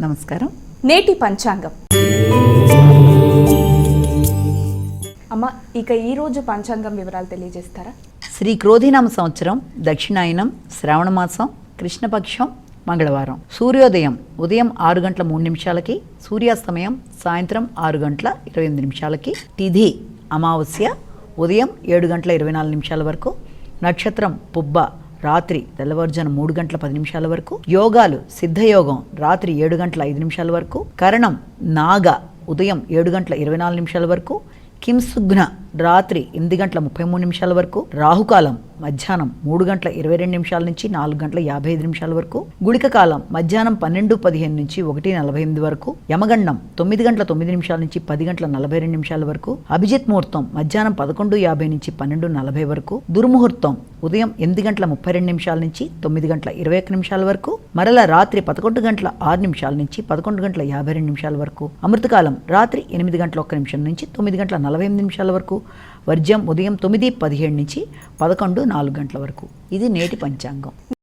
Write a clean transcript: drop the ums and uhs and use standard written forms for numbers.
నమస్కారం. నేటి పంచాంగం. అమ్మ, ఇక ఈరోజు పంచాంగం వివరాలు తెలియజేస్తారా? శ్రీ క్రోధినామ సంవత్సరం, దక్షిణాయనం, శ్రావణమాసం, కృష్ణపక్షం, మంగళవారం. సూర్యోదయం ఉదయం 6 గంటల 3 నిమిషాలకి, సూర్యాస్తమయం సాయంత్రం 6 గంటల 28 నిమిషాలకి. తిథి అమావాస్య ఉదయం 7 గంటల 24 నిమిషాల వరకు. నక్షత్రం పుబ్బ రాత్రి తెల్లవారుజాము 3 గంటల 10 నిమిషాల వరకు. యోగాలు సిద్ధయోగం రాత్రి 7 గంటల 5 నిమిషాల వరకు. కరణం నాగ ఉదయం 7 గంటల 24 నిమిషాల వరకు. కింసుఘ్న రాత్రి 8 గంటల 33 నిమిషాల వరకు. రాహుకాలం మధ్యాహ్నం 3 గంటల 22 నిమిషాల నుంచి 4 గంటల 55 నిమిషాల వరకు. గుళిక కాలం మధ్యాహ్నం 12:15 నుంచి 1:48 వరకు. యమగండం 9 గంటల 9 నిమిషాల నుంచి 10 గంటల 42 నిమిషాల వరకు. అభిజిత్ ముహూర్తం మధ్యాహ్నం 11:50 నుంచి 12:40 వరకు. దుర్ముహూర్తం ఉదయం 8 గంటల 32 నిమిషాల నుంచి 9 గంటల 21 నిమిషాల వరకు. మరల రాత్రి 11 గంటల 6 నిమిషాల నుంచి 11 గంటల 52 నిమిషాల వరకు. అమృతకాలం రాత్రి 8 గంటల 1 నిమిషం నుంచి 9 గంటల 48 నిమిషాల వరకు. వర్జ్యం ఉదయం 9:17 నుంచి 11:04 గంటల వరకు. ఇది నేటి పంచాంగం.